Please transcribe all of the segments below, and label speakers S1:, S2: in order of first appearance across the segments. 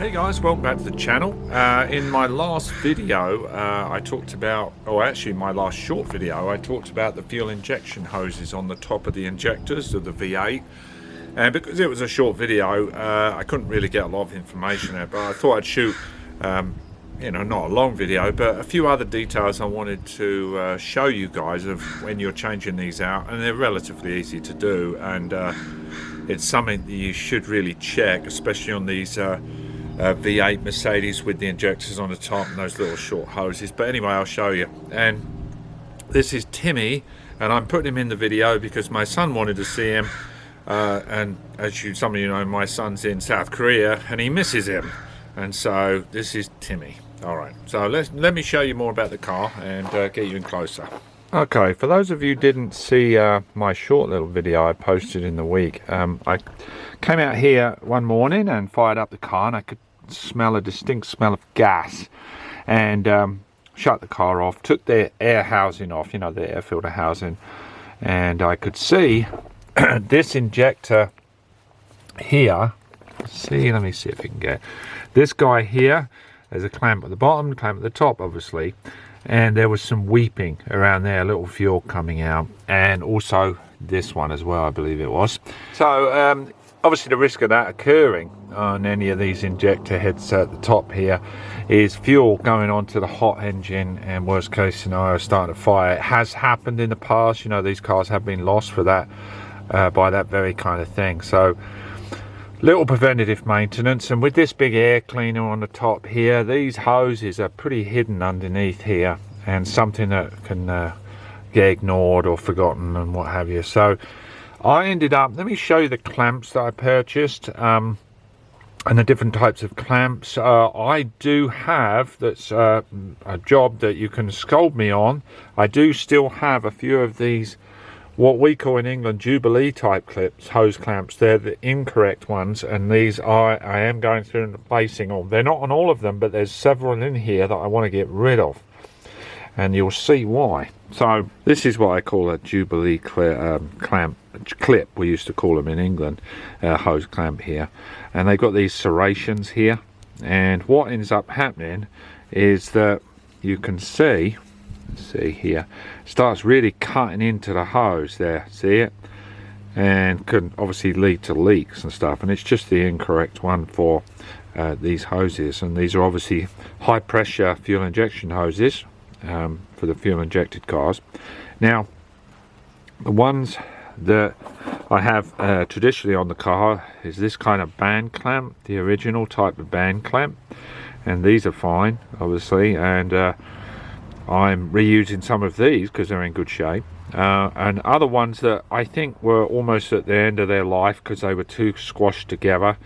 S1: Hey guys, welcome back to the channel. In my last video I talked about, or actually my last short video, I talked about the fuel injection hoses on the top of the injectors of the V8, and because it was a short video I couldn't really get a lot of information out, but I thought I'd shoot you know, not a long video, but a few other details I wanted to show you guys of when you're changing these out, and they're relatively easy to do, and it's something that you should really check, especially on these V8 Mercedes with the injectors on the top and those little short hoses. But anyway, I'll show you. And this is Timmy, and I'm putting him in the video because my son wanted to see him, and as some of you know, my son's in South Korea and he misses him, and so this is Timmy. All right, so let me show you more about the car and get you in closer. Okay, for those of you who didn't see my short little video I posted in the week, I came out here one morning and fired up the car, and I could smell a distinct smell of gas, and shut the car off, took the air housing off, you know, the air filter housing, and I could see this injector here. Let me see if you can get this guy here. There's a clamp at the bottom, clamp at the top, obviously, and there was some weeping around there, a little fuel coming out, and also this one as well, I believe it was. So obviously the risk of that occurring on any of these injector heads at the top here is fuel going onto the hot engine, and worst case scenario starting a fire. It has happened in the past, you know, these cars have been lost for that by that very kind of thing. So little preventative maintenance, and with this big air cleaner on the top here, these hoses are pretty hidden underneath here, and something that can get ignored or forgotten and what have you. So I ended up, let me show you the clamps that I purchased, and the different types of clamps. I do have, that's a job that you can scold me on, I do still have a few of these, what we call in England Jubilee type clips, hose clamps. They're the incorrect ones, and these I am going through and replacing all. They're not on all of them, but there's several in here that I want to get rid of, and you'll see why. So this is what I call a Jubilee clamp clip, we used to call them in England, hose clamp here, and they've got these serrations here, and what ends up happening is that you can see here, starts really cutting into the hose there, see it, and can obviously lead to leaks and stuff, and it's just the incorrect one for these hoses. And these are obviously high pressure fuel injection hoses for the fuel injected cars. Now the ones that I have traditionally on the car is this kind of band clamp, the original type of band clamp, and these are fine obviously, and I'm reusing some of these because they're in good shape, and other ones that I think were almost at the end of their life because they were too squashed together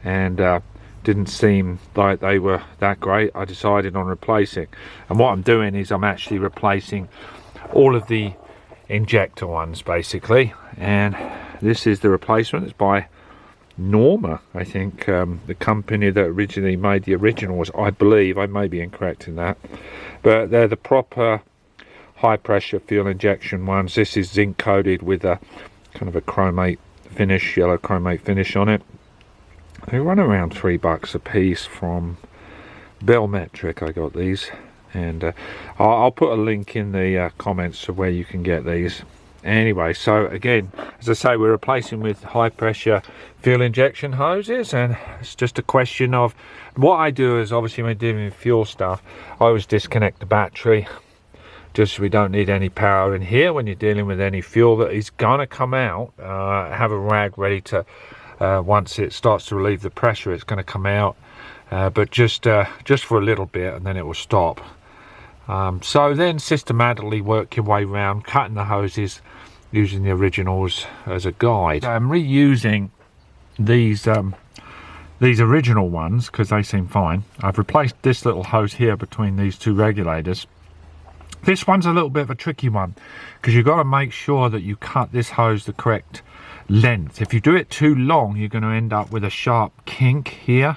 S1: and didn't seem like they were that great. I decided on replacing, and what I'm doing is I'm actually replacing all of the injector ones basically, and this is the replacement. It's by Norma, I think, the company that originally made the originals, I believe. I may be incorrect in that, but they're the proper high pressure fuel injection ones. This is zinc coated with a kind of a chromate finish, yellow chromate finish on it. They run around $3 a piece from Bellmetric. I got these, and I'll put a link in the comments to where you can get these. Anyway, so again, as I say, we're replacing with high pressure fuel injection hoses, and it's just a question of what I do is, obviously when dealing with fuel stuff, I always disconnect the battery, just so we don't need any power in here when you're dealing with any fuel that is going to come out. Have a rag ready to, once it starts to relieve the pressure, it's going to come out, but just for a little bit, and then it will stop. So then systematically work your way around, cutting the hoses using the originals as a guide. I'm reusing these original ones because they seem fine. I've replaced this little hose here between these two regulators. This one's a little bit of a tricky one because you've got to make sure that you cut this hose the correct length. If you do it too long, you're going to end up with a sharp kink here.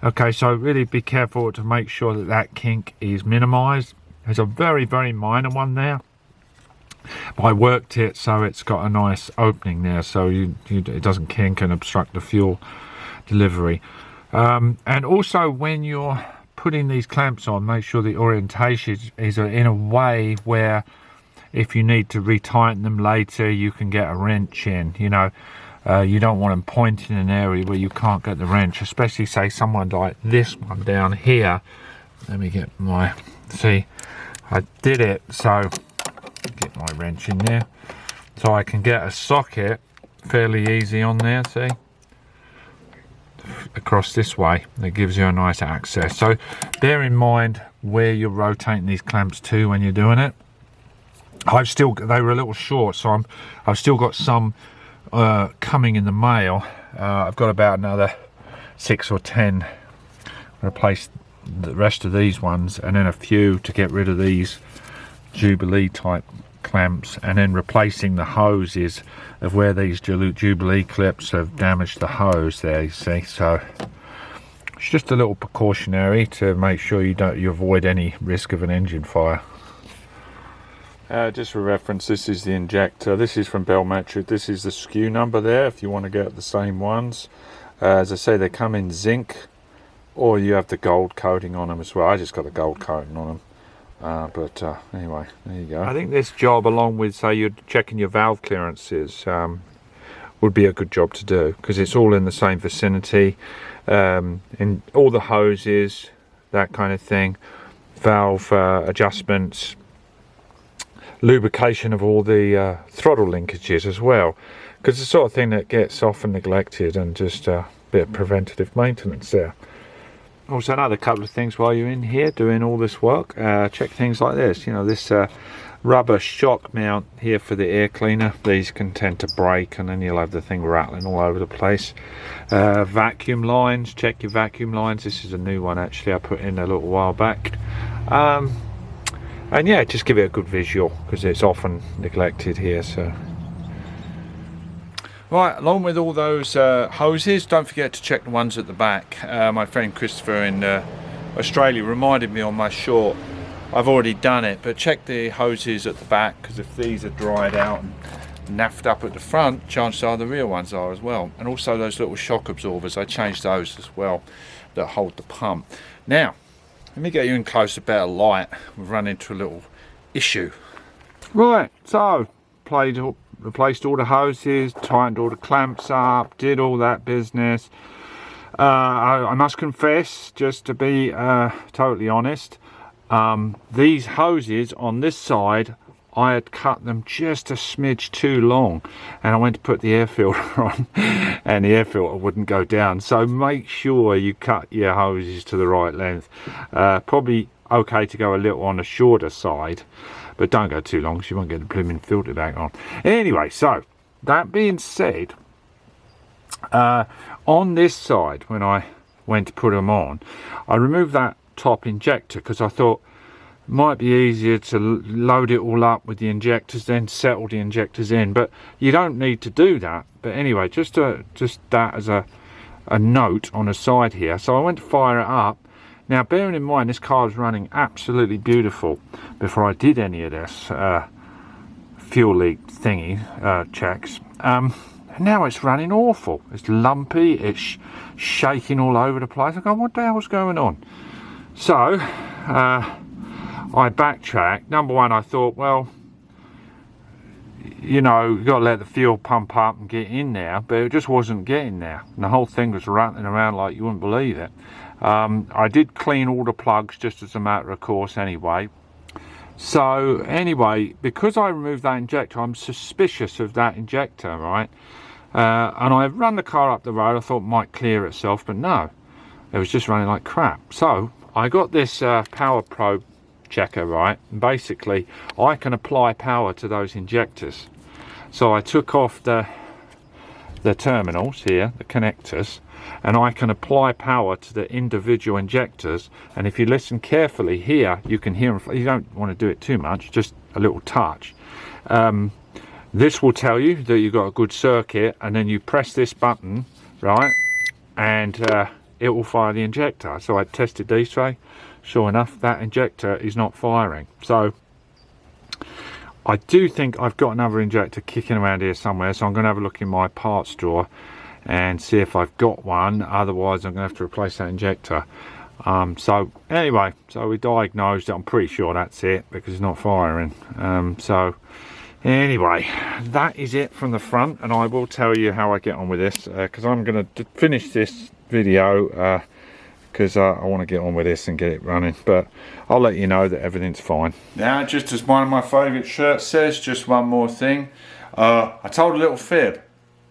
S1: Okay, so really be careful to make sure that that kink is minimized. There's a very, very minor one there, but I worked it so it's got a nice opening there, so it doesn't kink and obstruct the fuel delivery. And also when you're putting these clamps on, make sure the orientation is in a way where if you need to retighten them later, you can get a wrench in. You know, you don't want them pointing in an area where you can't get the wrench, especially say someone like this one down here. Let me get my, see, I did it, so get my wrench in there so I can get a socket fairly easy on there, see, across this way. That gives you a nice access. So bear in mind where you're rotating these clamps to when you're doing it. They were a little short, so I've still got some coming in the mail. I've got about another 6 or 10. Replace the rest of these ones, and then a few to get rid of these Jubilee type clamps, and then replacing the hoses of where these Jubilee clips have damaged the hose there, you see. So it's just a little precautionary to make sure you avoid any risk of an engine fire. Just for reference, this is the injector. This is from Bellmetric. This is the SKU number there if you want to get the same ones. As I say, they come in zinc, or you have the gold coating on them as well. I just got the gold coating on them. Anyway, there you go. I think this job, along with, say, you're checking your valve clearances, would be a good job to do, because it's all in the same vicinity. In all the hoses, that kind of thing, valve adjustments, lubrication of all the throttle linkages as well, because it's the sort of thing that gets often neglected, and just a bit of preventative maintenance there. Also, another couple of things while you're in here doing all this work, check things like this. You know, this rubber shock mount here for the air cleaner. These can tend to break, and then you'll have the thing rattling all over the place. Vacuum lines, check your vacuum lines. This is a new one actually, I put in a little while back. And yeah, just give it a good visual, because it's often neglected here. So right, along with all those hoses, don't forget to check the ones at the back. My friend Christopher in Australia reminded me on my short. I've already done it, but check the hoses at the back, because if these are dried out and naffed up at the front, chances are the rear ones are as well. And also those little shock absorbers, I changed those as well, that hold the pump. Now let me get you in close, a better light. We've run into a little issue. Right, so replaced all the hoses, tightened all the clamps up, did all that business. I must confess, just to be totally honest, these hoses on this side, I had cut them just a smidge too long, and I went to put the air filter on and the air filter wouldn't go down. So make sure you cut your hoses to the right length. Probably okay to go a little on the shorter side, but don't go too long, because you won't get the blooming filter back on. Anyway, so that being said, on this side, when I went to put them on, I removed that top injector, because I thought might be easier to load it all up with the injectors, then settle the injectors in, but you don't need to do that. But anyway, just that as a note on the side here. So I went to fire it up. Now, bearing in mind this car was running absolutely beautiful before I did any of this fuel leak thingy checks. Now it's running awful. It's lumpy, it's shaking all over the place. I go, what the hell's going on? So I backtracked. Number one, I thought, well, you know, you've got to let the fuel pump up and get in there, but it just wasn't getting there. And the whole thing was rattling around like you wouldn't believe it. I did clean all the plugs just as a matter of course anyway. So anyway, because I removed that injector, I'm suspicious of that injector, right? And I run the car up the road. I thought it might clear itself, but no, it was just running like crap. So I got this power probe checker, right, and basically I can apply power to those injectors. So I took off the terminals here, the connectors, and I can apply power to the individual injectors. And if you listen carefully here, you can hear them. You don't want to do it too much, just a little touch. This will tell you that you've got a good circuit, and then you press this button, right, and it will fire the injector. So I tested these three. Sure enough, that injector is not firing. So I do think I've got another injector kicking around here somewhere, so I'm going to have a look in my parts drawer. and see if I've got one. Otherwise I'm gonna have to replace that injector. So anyway, so we diagnosed it. I'm pretty sure that's it because it's not firing. So anyway, that is it from the front, and I will tell you how I get on with this because I'm going to finish this video because I want to get on with this and get it running, but I'll let you know that everything's fine. Now, just as one of my favourite shirts says, just one more thing. I told a little fib.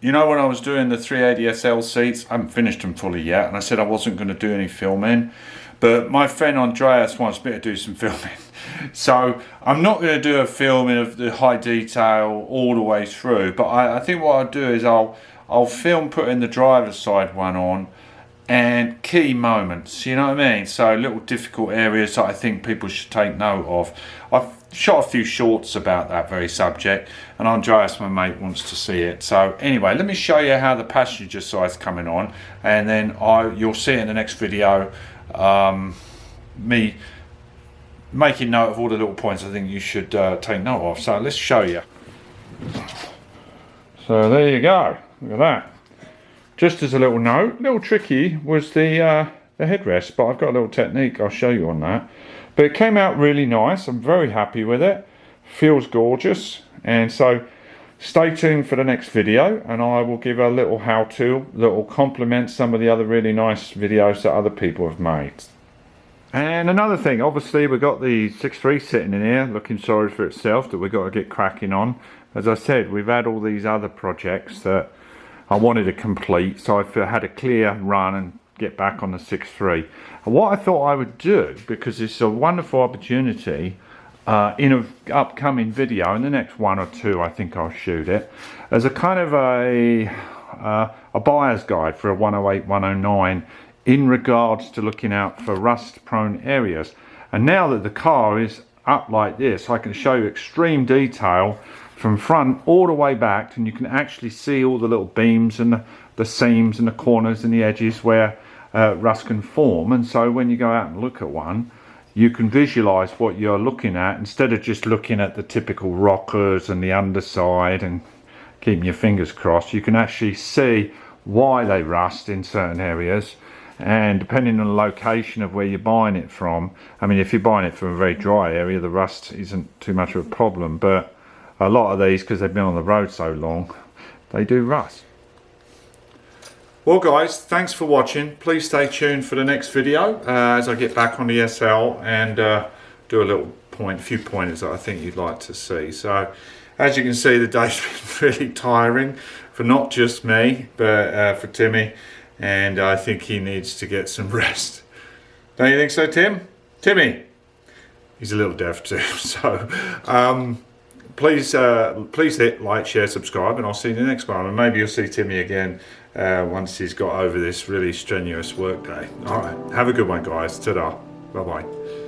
S1: You know, when I was doing the 380 SL seats, I haven't finished them fully yet, and I said I wasn't going to do any filming, but my friend Andreas wants me to do some filming. So I'm not going to do a filming of the high detail all the way through, but I think what I'll do is I'll film putting the driver's side one on and key moments, you know what I mean? So little difficult areas that I think people should take note of. I've shot a few shorts about that very subject, and Andreas, my mate, wants to see it. So anyway, let me show you how the passenger side's coming on, and then you'll see in the next video me making note of all the little points I think you should take note of. So let's show you. So there you go, look at that. Just as a little note, a little tricky was the headrest, but I've got a little technique I'll show you on that. But it came out really nice. I'm very happy with it. Feels gorgeous. And so stay tuned for the next video, and I will give a little how-to that will complement some of the other really nice videos that other people have made. And another thing, obviously we've got the 6.3 sitting in here looking sorry for itself that we've got to get cracking on. As I said, we've had all these other projects that I wanted to complete, so I've had a clear run and get back on the 6.3. And what I thought I would do, because it's a wonderful opportunity in an upcoming video, in the next one or two I think I'll shoot it, as a kind of a buyer's guide for a 108, 109 in regards to looking out for rust prone areas. And now that the car is up like this, I can show you extreme detail from front all the way back, and you can actually see all the little beams and the seams and the corners and the edges where rust can form. And so when you go out and look at one, you can visualize what you're looking at instead of just looking at the typical rockers and the underside and keeping your fingers crossed. You can actually see why they rust in certain areas, and depending on the location of where you're buying it from, I mean, if you're buying it from a very dry area, the rust isn't too much of a problem, but a lot of these, because they've been on the road so long, they do rust. Well guys, thanks for watching. Please stay tuned for the next video as I get back on the SL and do a few pointers that I think you'd like to see. So as you can see, the day's been really tiring for not just me, but for Timmy, and I think he needs to get some rest. Don't you think so, Tim? Timmy? He's a little deaf too, so please hit like, share, subscribe, and I'll see you in the next one. And maybe you'll see Timmy again once he's got over this really strenuous work day. All right, have a good one, guys. Ta-da. Bye-bye.